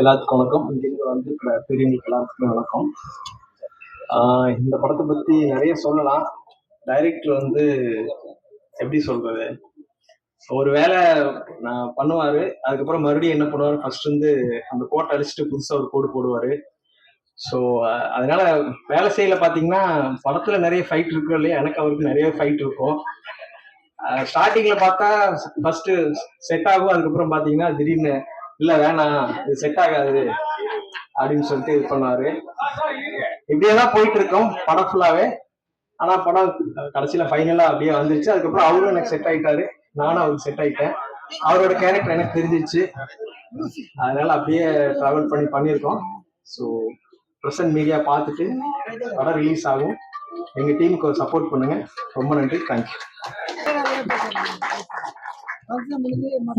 எல்லாத்துக்கும் வணக்கம். இங்கிருந்து வந்து பெரியவங்களுக்கு எல்லாத்துக்குமே வணக்கம். இந்த படத்தை பத்தி நிறைய சொல்லலாம். டைரக்டர் வந்து எப்படி சொல்றது, ஒரு வேலை நான் பண்ணுவாரு, அதுக்கப்புறம் மறுபடியும் என்ன பண்ணுவாரு, ஃபர்ஸ்ட் வந்து அந்த கோட்டை அழிச்சிட்டு புதுசா ஒரு கோடு போடுவாரு. ஸோ அதனால வேலை செய்யல பாத்தீங்கன்னா படத்துல நிறைய ஃபைட் இருக்கும் இல்லையா, எனக்கு அவருக்கு நிறைய ஃபைட் இருக்கும். ஸ்டார்டிங்ல பார்த்தா ஃபர்ஸ்ட் செட் ஆகும், அதுக்கப்புறம் பாத்தீங்கன்னா திடீர்னு இல்ல வேணாம் இது செட் ஆகாது அப்படின்னு சொல்லிட்டு இது பண்ணுவாரு. இப்படியேதான் போயிட்டு இருக்கோம் படம் ஃபுல்லாவே. ஆனா படம் கடைசியில ஃபைனலா அப்படியே வந்துருச்சு. அதுக்கப்புறம் அவரும் எனக்கு செட் ஆயிட்டாரு, நானும் அவருக்கு செட் ஆயிட்டேன். அவரோட கேரக்டர் எனக்கு தெரிஞ்சிச்சு, அதனால அப்படியே டிராவல் பண்ணி பண்ணியிருக்கோம். ஸோ ப்ரெசன்ட் மீடியா பார்த்துட்டு படம் ரிலீஸ் ஆகும். எங்க டீமுக்கு ஒரு சப்போர்ட் பண்ணுங்க. ரொம்ப நன்றி, தேங்க்யூ.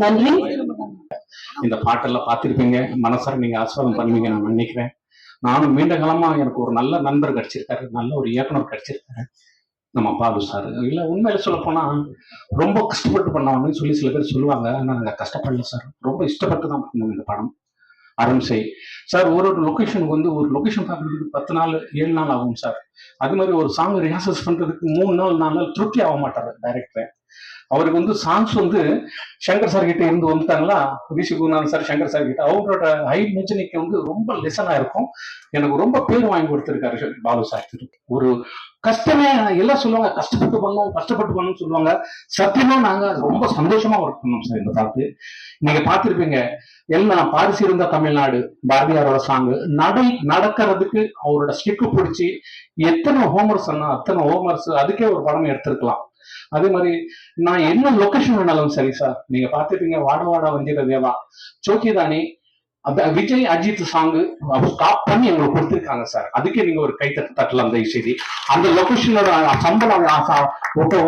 நன்றி. இந்த பாட்டெல்லாம் பார்த்திருப்பீங்க, மனசார நீங்க ஆஸ்வாதம் பண்ணுவீங்க நான் நினைக்கிறேன். நானும் நீண்ட காலமா எனக்கு ஒரு நல்ல நண்பர் கிடைச்சிருக்காரு, நல்ல ஒரு இயக்குனர் கிடைச்சிருக்காரு, நம்ம பாலு சார். இல்ல உண்மையில சொல்ல போனா ரொம்ப கஷ்டப்பட்டு பண்ணவன்னு சொல்லி சில பேர் சொல்லுவாங்க. ஆனா நாங்க கஷ்டப்படல சார், ரொம்ப இஷ்டப்பட்டு தான் பண்ணோம் இந்த படம். அரண்சை சார் ஒரு லொகேஷனுக்கு வந்து ஒரு லொகேஷன் பார்க்கறதுக்கு 10 நாள் 7 நாள் ஆகும் சார். அது மாதிரி ஒரு சாங் ரிஹர்சல்ஸ் பண்றதுக்கு 3 நாள் 4 நாள் திருப்தி ஆக மாட்டாரு டைரக்டர். அவருக்கு வந்து சாங்ஸ் வந்து சங்கர் சார் கிட்ட இருந்து வந்துட்டாங்களா, விசி குருநாதன் சார் சங்கர் சார் கிட்ட அவரோட ஹை மெஜனிக்கு வந்து ரொம்ப லெசனா இருக்கும். எனக்கு ரொம்ப பேர் வாங்கி கொடுத்திருக்காரு பாலு சார். ஒரு கஷ்டமே எல்லாம் சொல்லுவாங்க, கஷ்டப்பட்டு பண்ணணும்னு சொல்லுவாங்க. சத்தியமா நாங்க ரொம்ப சந்தோஷமா ஒர்க் பண்ணோம் சார் இந்த பாட்டு. நீங்க பார்த்திருப்பீங்க எல்லாம் பாரிசு இருந்த தமிழ்நாடு பாரதியாரோட சாங் நடக்கிறதுக்கு அவரோட ஸ்டிக்கு பிடிச்சி எத்தனை ஹோம்ஒர்க்ஸ் சொன்னா அத்தனை ஹோம்ஒர்க்ஸ் அதுக்கே ஒரு படம் எடுத்திருக்கலாம். அதே மாதிரி நான் என்ன லொகேஷன் வேணாலும் சரி சார், நீங்க பார்த்துப்பீங்க வாட வாட வஞ்சிர தேவா சோக்கிதானி விஜய் அஜித் சாங் ஸ்டாப் பண்ணி எங்களுக்கு கொடுத்துருக்காங்க சார். அதுக்கே நீங்க ஒரு கை தட்டலாம் அந்த செய்தி. அந்த லொகேஷனோட சம்பளம்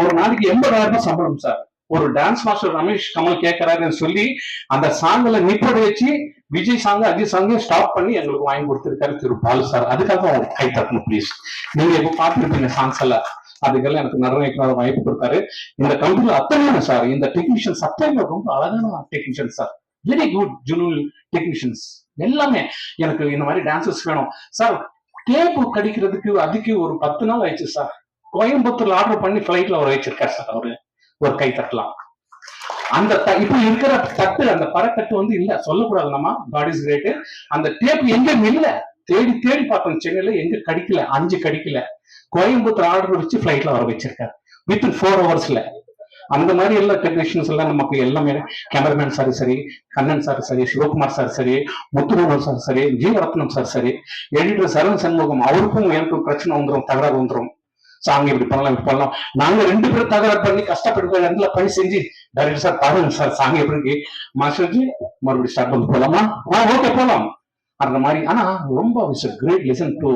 ஒரு நாளைக்கு 80,000 ரூபாய் சம்பளம் சார். ஒரு டான்ஸ் மாஸ்டர் ரமேஷ் கமல் கேட்கறாருன்னு சொல்லி அந்த சாங்ல நிப்பட வச்சு Vijay song Ajith song stop பண்ணி எங்களுக்கு வாங்கி கொடுத்திருக்காரு திரு பாலு சார். அதுக்காக கை தட்டணும் ப்ளீஸ். நீங்க இப்ப பார்த்துருப்பீங்க சாங்ஸ் எல்லாம், அதுக்கெல்லாம் எனக்கு நிறைய வாய்ப்பு கொடுத்தாரு. இந்த கம்பெனில அத்தனை சார், இந்த டெக்னீஷியன்ஸ் அத்தனை ரொம்ப அழகான டெக்னீஷியன் சார், வெரி குட் ஜுனூல் டெக்னீஷியன்ஸ் எல்லாமே. எனக்கு இந்த மாதிரி டான்சர்ஸ் வேணும் சார். டேப்பு கடிக்கிறதுக்கு அதுக்கு ஒரு 10 நாள் ஆயிடுச்சு சார். கோயம்புத்தூர்ல ஆர்டர் பண்ணி பிளைட்ல அவர் வச்சிருக்காரு சார். அவரு ஒரு கை தட்டலாம். அந்த இப்ப இருக்கிற தட்டு அந்த பறக்கட்டு வந்து இல்ல சொல்லக்கூடாது, நம்ம காட் இஸ் கிரேட். அந்த டேப் எங்க இல்ல, தேடி தேடி பார்த்தோம் சென்னையில, எங்க கடிக்கல, 5 கடிக்கல. கோயம்புத்தூர் ஆர்டர் வச்சு பிளைட்ல வர வச்சிருக்காரு வித்தின் 4 ஹவர்ஸ்ல. அந்த மாதிரி எல்லா டெக்னீஷியன்ஸ் எல்லாம் நமக்கு எல்லாமே, கேமராமேன் சார் சரி, கண்ணன் சார் சரி, சிவகுமார் சார் சரி, முத்துமோகன் சார் சரி, ஜீவரத்னம் சார் சரி, எடிட்டர் சரண் சண்முகம், அவருக்கும் எனக்கு பிரச்சனை வந்துடும், தகராறு வந்துடும். சாங் இப்படி பண்ணலாம் இப்படி பண்ணலாம். நாங்க 2 பேரும் தகராறு பண்ணி கஷ்டப்பட்டு இடத்துல பணி செஞ்சு டைரக்டர் சார் பாருங்க சார் சாங் எப்படி இருக்கு மாஸ்டர் மறுபடியும் ஸ்டார்ட் பண்ணி போலாமா, ஓகே போலாம் அந்த மாதிரி. ஆனா ரொம்ப great listen to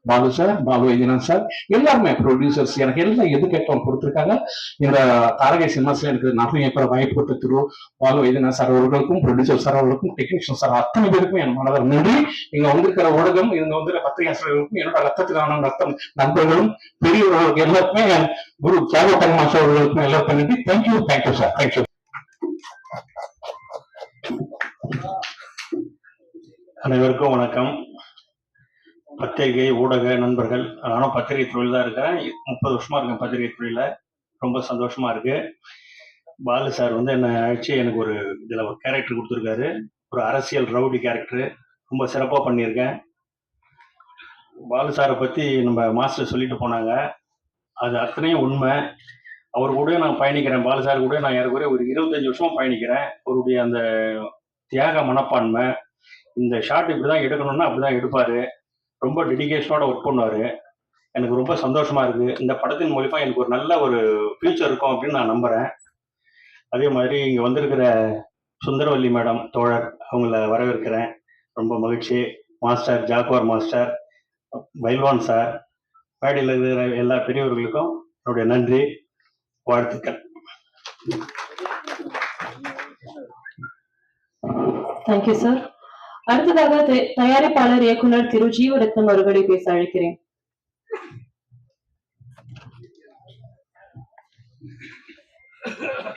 Balu sir, Balu Vaidyanath sir, எல்லாருமே ப்ரொடியூசர்ஸ் எனக்கு எல்லாம் எது கேட்டோம் கொடுத்துருக்காங்க. இந்த தாரகை சினிமாஸ்ல எனக்கு நிறைய பேர் வாய்ப்பு கொடுத்த திரு பாலு வைத்தியநாத் சார் அவர்களுக்கும், ப்ரொடியூசர் சார் அவர்களுக்கும், டெக்னீஷியன் சார் அத்தனை பேருக்கும் என் மனதார் நன்றி. இங்க வந்திருக்கிற ஊடகம், இங்க வந்திருக்கிற பத்திரிகையாளர்களுக்கும், என்னோட ரத்தத்திலான ரத்தம் நண்பர்களும் பெரியவர்களுக்கு எல்லாருக்குமே, குரு தியாக மாஸ்டர் அவர்களுக்கும் எல்லாருக்கும் நன்றி. Thank you sir, thank you. அனைவருக்கும் வணக்கம். பத்திரிகை ஊடக நண்பர்கள், நானும் பத்திரிகை தொழில் தான் இருக்கேன், 30 வருஷமா இருக்கேன் பத்திரிகை தொழில. ரொம்ப சந்தோஷமா இருக்கு. பாலு சார் வந்து என்னை அழைச்சி எனக்கு ஒரு இதில் ஒரு கேரக்டர் கொடுத்துருக்காரு, ஒரு அரசியல் ரவுடி கேரக்டர். ரொம்ப சிறப்பாக பண்ணியிருக்கேன். பாலு சாரை பற்றி நம்ம மாஸ்டர் சொல்லிட்டு போனாங்க, அது அத்தனையும் உண்மை. அவர் கூட நான் பயணிக்கிறேன், பாலு சார் கூட நான் ஏறக்குறைய ஒரு 25 வருஷமா பயணிக்கிறேன். அவருடைய அந்த தியாக மனப்பான்மை, இந்த ஷாட் இப்படிதான் எடுக்கணும்னா அப்படிதான் எடுப்பாரு, ரொம்ப டெடிகேஷனோட ஒர்க் பண்ணுவாரு. எனக்கு ரொம்ப சந்தோஷமா இருக்கு. இந்த படத்தின் மூலியமா எனக்கு ஒரு நல்ல ஒரு ஃபியூச்சர் இருக்கும் அப்படின்னு நான் நம்புறேன். அதே மாதிரி இங்க வந்திருக்கிற சுந்தரவல்லி மேடம் தோழர், அவங்கள வரவேற்கிறேன், ரொம்ப மகிழ்ச்சி. மாஸ்டர் ஜாக்குவார் மாஸ்டர், பைல்வான் சார், மேடையில் இருக்கிற எல்லா பெரியவர்களுக்கும் என்னுடைய நன்றி, வாழ்த்துக்கள். Thank you sir. அடுத்ததாக தயாரிப்பாளர் இயக்குனர் திரு ஜீவரத்னம் அவர்களை பேச அழைக்கிறேன்.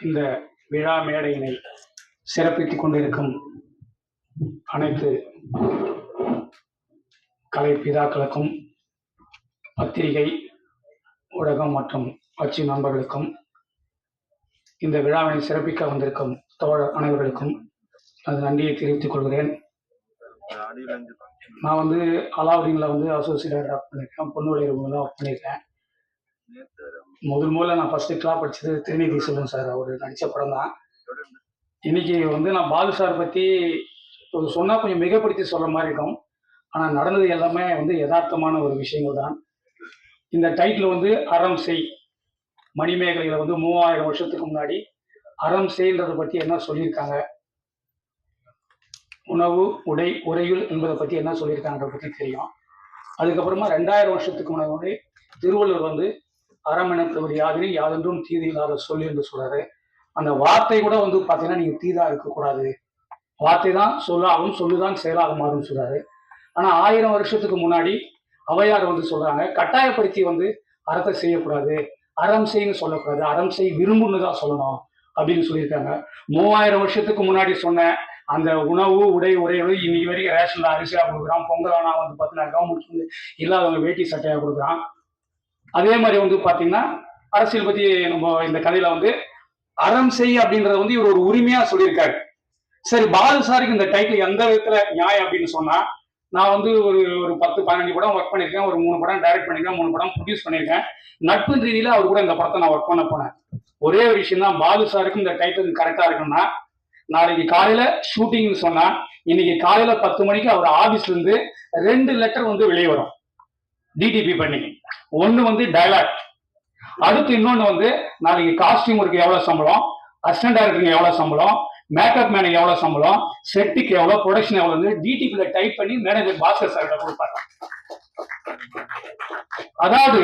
இந்த விழா மேடையினை சிறப்பித்துக் கொண்டிருக்கும் அனைத்து கலை பிதாக்களுக்கும், பத்திரிகை, ஊடகம் மற்றும் கட்சி நண்பர்களுக்கும், இந்த விழாவினை சிறப்பிக்க வந்திருக்கும் தோழர் அனைவர்களுக்கும் அது நன்றியை தெரிவித்துக் கொள்கிறேன். நான் வந்து அலாவுதீன்ல வந்து அசோசியேட் ஒர்க் பண்ணியிருக்கேன், பொன்னுடையவங்களாம் ஒர்க் பண்ணியிருக்கேன். முதல்ல நான் ஃபர்ஸ்ட் கிளாஸ் படிச்சது திருநீதி செல்வன் சார், அவர் நடித்த படம் தான். இன்னைக்கு வந்து நான் பாலு சார் பற்றி சொன்னால் கொஞ்சம் மிகப்படுத்தி சொல்கிற மாதிரி இருக்கும். ஆனால் நடந்தது எல்லாமே வந்து யதார்த்தமான ஒரு விஷயங்கள் தான். இந்த டைட்டில் வந்து அறம் செய். மணிமேகலையில் வந்து 3000 வருஷத்துக்கு முன்னாடி அறம் செய்ன்றதை பற்றி என்ன சொல்லியிருக்காங்க, உணவு, உடை, உறையுள் என்பதை பற்றி என்ன சொல்லியிருக்காங்கன்றதை பற்றி தெரியும். அதுக்கப்புறமா 2000 வருஷத்துக்கு முன்னாடி திருவள்ளுவர் வந்து அறம் எனப்படுவது யாதெனில் யாதென்றும் தீது இல்லாத சொல் என்று சொல்றாரு. அந்த வார்த்தை கூட வந்து பார்த்தீங்கன்னா நீங்கள் தீதா இருக்கக்கூடாது, வார்த்தை தான் சொல்லாகும், சொல்லுதான் செயலாக மாறும் சொல்றாரு. ஆனால் 1000 வருஷத்துக்கு முன்னாடி ஔவையார் வந்து சொல்றாங்க, கட்டாயப்படுத்தி வந்து அறத்தை செய்யக்கூடாது, அறம் செய்யன்னு சொல்லக்கூடாது, அறம் செய் விரும்புன்னு தான் சொல்லணும் அப்படின்னு சொல்லியிருக்காங்க. 3000 வருஷத்துக்கு முன்னாடி சொன்ன அந்த உணவு, உடை, உறையோடு இன்னைக்கு வரைக்கும் ரேஷன்ல அரிசியாக கொடுக்குறான். பொங்கல் ஆனால் வந்து பார்த்தீங்கன்னா கவர்மெண்ட் வந்து இல்லாதவங்க வேட்டி சட்டையாக கொடுக்குறான். அதே மாதிரி வந்து பார்த்தீங்கன்னா அரசியல் பற்றி நம்ம இந்த கதையில வந்து அறம் செய் அப்படின்றத வந்து இவர் ஒரு உரிமையா சொல்லியிருக்காரு. சரி, பாலு சாருக்கு இந்த டைட்டில் எந்த விதத்துல நியாயம் அப்படின்னு சொன்னா, நான் வந்து ஒரு 10-15 படம் ஒர்க் பண்ணியிருக்கேன், ஒரு 3 படம் டைரக்ட் பண்ணியிருக்கேன், 3 படம் ப்ரொடியூஸ் பண்ணியிருக்கேன். நட்பு ரீதியில அவர் கூட இந்த படத்தை நான் ஒர்க் பண்ண போனேன். ஒரே ஒரு விஷயம் தான், பாலு சாருக்கு இந்த டைட்டில் கரெக்டா இருக்குன்னா, நாளைக்கு காலையில ஷூட்டிங்னு சொன்னா இன்னைக்கு காலையில 10 மணிக்கு அவர் ஆபீஸ்ல இருந்து 2 லெட்டர் வந்து வெளியே வரும் டிடிபி பண்ணி. ஒன்னு வந்து டயலாக், அடுத்து இன்னொன்னு வந்து நாளைக்கு காஸ்டியூமருக்கு எவ்வளவு சம்பளம், அசிஸ்டன்ட் டைரக்டருக்கு எவ்வளவு சம்பளம், மேக்கப் மேனுக்கு எவ்வளவு சம்பளம், செட்டுக்கு எவ்வளவு, ப்ரொடக்ஷன் எவ்வளவு டிடிபில டைப் பண்ணி மேனேஜர் பாஸ்கர் சார் கொடுப்பாரு. அதாவது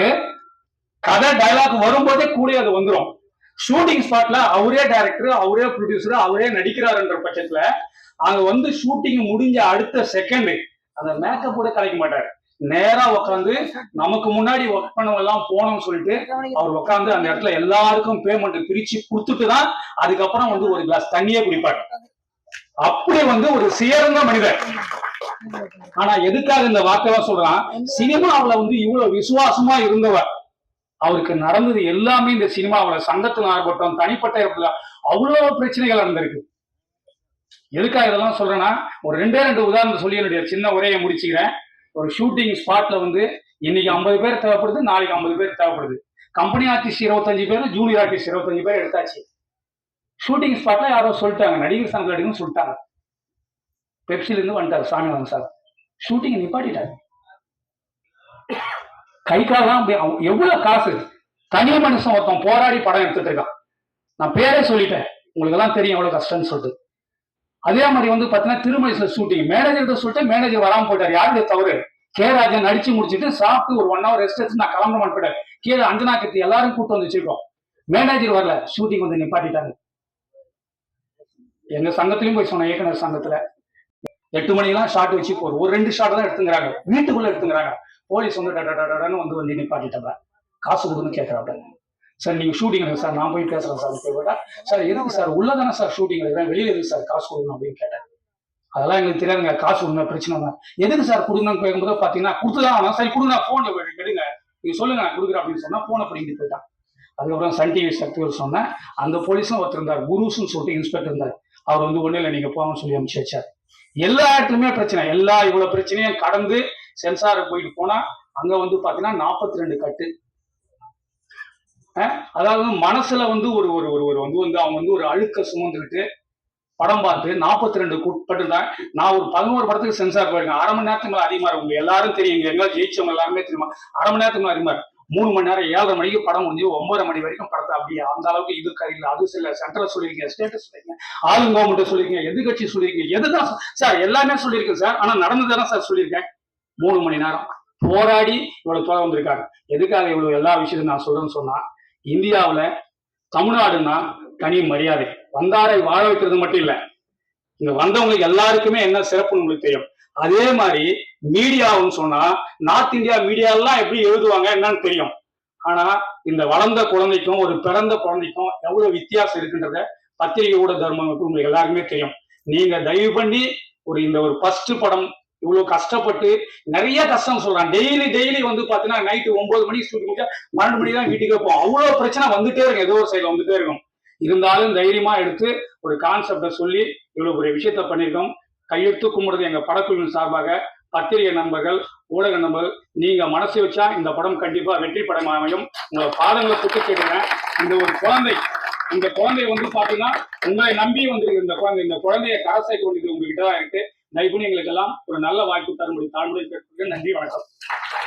கதை டயலாக் வரும்போதே கூட அது வந்துடும். ஷூட்டிங் ஸ்பாட்ல அவரே டைரக்டர், அவரே ப்ரொடியூசர், அவரே நடிக்கிறாருன்ற பட்சத்துல அங்க வந்து ஷூட்டிங் முடிஞ்ச அடுத்த செகண்ட் அந்த மேக்கப் கூட கலைக்க மாட்டாரு. நேரா உட்காந்து நமக்கு முன்னாடி ஒர்க் பண்ணவங்க எல்லாம் போனோம்னு சொல்லிட்டு அவர் உட்காந்து அந்த இடத்துல எல்லாருக்கும் பேமெண்ட் பிரிச்சு கொடுத்துட்டு தான் அதுக்கப்புறம் வந்து ஒரு கிளாஸ் தண்ணியே குடிப்பாரு. அப்படி வந்து ஒரு சிறந்த மனிதர். ஆனா எதுக்காக இந்த வார்த்தையா சொல்றான், சினிமாவுல வந்து இவ்வளவு விசுவாசமா இருந்தவர், அவருக்கு நடந்தது எல்லாமே இந்த சினிமாவுல சங்கத்துல ஆகட்டும், தனிப்பட்ட இடத்துல அவ்வளவு பிரச்சனைகள் நடந்திருக்கு. எதுக்காக இதெல்லாம் சொல்றேன்னா, ஒரு 2 உதாரணம் சொல்லி என்னுடைய சின்ன உரையை முடிச்சுக்கிறேன். ஒரு ஷூட்டிங் ஸ்பாட்ல வந்து இன்னைக்கு 50 பேர் தேவைப்படுது, நாளைக்கு 50 பேர் தேவைப்படுது. கம்பெனி ஆர்டிஸ்ட் 25 பேர், ஜூனியர் ஆர்டிஸ்ட் 25 பேர் எடுத்தாச்சு. ஷூட்டிங் ஸ்பாட்ல யாரோ சொல்லிட்டாங்க, நடிகர் சங்கம் அடிக்கணும்னு சொல்லிட்டாங்க. பெப்சில இருந்து வந்துட்டாரு சாமிநாதன் சார், ஷூட்டிங் நிப்பாட்டிட்டாரு. கை காலாம் எவ்வளவு காசு, தனி மனுஷன் ஒருத்தன் போராடி படம் எடுத்துட்டு இருக்கான். நான் பேரே சொல்லிட்டேன், உங்களுக்கு எல்லாம் தெரியும் எவ்வளவு கஷ்டம்னு சொல்லிட்டு. அதே மாதிரி வந்து பாத்தீங்கன்னா திருமலையில ஷூட்டிங் மேனேஜர் சொல்லிட்டு மேனேஜர் வராம போயிட்டாரு. யாருடைய தவறு? கே ராஜன் நடிச்சு முடிச்சுட்டு சாப்பிட்டு ஒரு 1 hour ரெஸ்ட் எடுத்து நான் கிளம்ப போயிட்டாரு. கீழே அஞ்சனா கத்தி எல்லாரும் கூட்டு வந்து வச்சிருக்கோம். மேனேஜர் வரல, ஷூட்டிங் வந்து நிப்பாட்டிட்டாங்க. எங்க சங்கத்திலயும் போய் சொன்ன, இயக்குனர் சங்கத்துல 8 மணிக்கெல்லாம் ஷாட் வச்சு போறோம், ஒரு 2 ஷாட் தான் எடுத்துங்கிறாங்க, வீட்டுக்குள்ள எடுத்துங்கிறாங்க. போலீஸ் வந்து வந்து நிப்பாட்டிட்டாங்க, காசு கொடுன்னு கேட்கறாங்க. சார் நீங்க ஷூட்டிங் சார், நான் போய் பேசுறேன் சார். போய்விட்டா சார் எதுக்கு சார், உள்ளதானே சார் ஷூட்டிங் எடுக்கிறேன், வெளியில எதுக்கு சார் காசு கொடுக்கணும் அப்படின்னு கேட்டேன். அதெல்லாம் எங்களுக்கு தெரியாதுங்க, காசு கொடுங்க பிரச்சனை தான். எதுக்கு சார் கொடுங்கன்னு கேட்கும்போது பாத்தீங்கன்னா கொடுத்துதான் ஆனா சரி கொடுங்க, போன் எடுங்க, நீங்க சொல்லுங்க நான் கொடுக்குறேன் அப்படின்னு சொன்னா போனை பிடிக்கிட்டு போயிட்டான். அதுக்கப்புறம் சன் டிவி சக்திகள் சொன்னேன், அந்த போலீஸும் ஒருத்தர் இருந்தார், குருஸ்ன்னு சொல்லிட்டு இன்ஸ்பெக்டர் இருந்தார். அவர் வந்து ஒண்ணு இல்லை நீங்க போங்கன்னு சொல்லி அனுப்பிச்சு வச்சார். எல்லா இடத்துலயுமே பிரச்சனை, எல்லா இவ்வளவு பிரச்சனையும் கடந்து சென்சாரை போயிட்டு போனா அங்க வந்து பாத்தீங்கன்னா 42 கட்டு. அதாவது மனசுல வந்து ஒரு ஒரு ஒரு வந்து வந்து அவங்க வந்து ஒரு அழுக்க சுமந்துக்கிட்டு படம் பார்த்து 42 உட்பட்டு தான். நான் ஒரு 11 படத்துக்கு சென்சார் போயிருக்கேன். 1/2 மணி நேரத்துக்கு மேல அதிகமா இருக்கும், எல்லாரும் தெரியும், எங்க ஜெயிச்சவங்க எல்லாருமே தெரியுமா. 1/2 மணி நேரத்துக்கு மேல அதிகமா 3 மணி நேரம் 7:30 மணிக்கு படம் முடிஞ்சு 9:30 மணி வரைக்கும் படத்தை அப்படியே அந்த அளவுக்கு இது கரையில் அது சில சென்ட்ரல் சொல்லியிருக்கீங்க, ஸ்டேட்டஸ் சொல்லியிருக்கீங்க, ஆளும் கவர்மெண்ட் சொல்லியிருக்கீங்க, எதிர்கட்சி சொல்லியிருக்கீங்க, எதுதான் சார் எல்லாமே சொல்லியிருக்கேன் சார். ஆனா நடந்துதானே சார் சொல்லியிருக்கேன். 3 மணி நேரம் போராடி இவ்வளவு தொலை வந்திருக்காங்க. எதுக்காக இவ்வளவு எல்லா விஷயத்தையும் நான் சொல்றேன்னு சொன்னா, இந்தியாவுல தமிழ்நாடுன்னா தனி மரியாதை, வந்தாரை வாழ வைக்கிறது மட்டும் இல்ல, இங்க வந்தவங்களுக்கு எல்லாருக்குமே என்ன சிறப்புன்னு உங்களுக்கு தெரியும். அதே மாதிரி மீடியாவுன்னு சொன்னா நார்த் இந்தியா மீடியா எல்லாம் எப்படி எழுதுவாங்க என்னன்னு தெரியும். ஆனா இந்த வளர்ந்த குழந்தைக்கும் ஒரு பிறந்த குழந்தைக்கும் எவ்வளவு வித்தியாசம் இருக்குன்றத பத்திரிகை ஊடக தர்மம் உங்களுக்கு எல்லாருக்குமே தெரியும். நீங்க தயவு பண்ணி இந்த ஒரு ஃபர்ஸ்ட் படம் இவ்வளவு கஷ்டப்பட்டு நிறைய கஷ்டம் சொல்றான். டெய்லி வந்து பாத்தீங்கன்னா நைட்டு 9 மணி ஷூட்டிங் முடிச்சா 12 மணி தான் வீட்டுக்கு போவோம். அவ்வளவு பிரச்சனை வந்துட்டே இருக்கும், ஏதோ ஒரு சைட்ல வந்துட்டே இருக்கும். இருந்தாலும் தைரியமா எடுத்து ஒரு கான்செப்டை சொல்லி இவ்வளவு பெரிய விஷயத்த பண்ணியிருக்கோம். கையெடுத்து கும்பிடுறது எங்க படக்குழுவின் சார்பாக பத்திரிகை நண்பர்கள், ஊடக நண்பர்கள், நீங்க மனசு வச்சா இந்த படம் கண்டிப்பா வெற்றி படம் அமையும். உங்களை பாதங்களை தொட்டு கேட்கிறேன். இந்த குழந்தை வந்து பாத்தீங்கன்னா உங்களை நம்பி வந்திருக்கு. இந்த குழந்தைய கரை சேர்க்க வேண்டியது உங்ககிட்ட தான் இருக்கு. தயவுன்னு எங்களுக்கு எல்லாம் ஒரு நல்ல வாய்ப்பு தரும்படி தாழ்மையை கேட்கிறேன். நன்றி, வணக்கம்.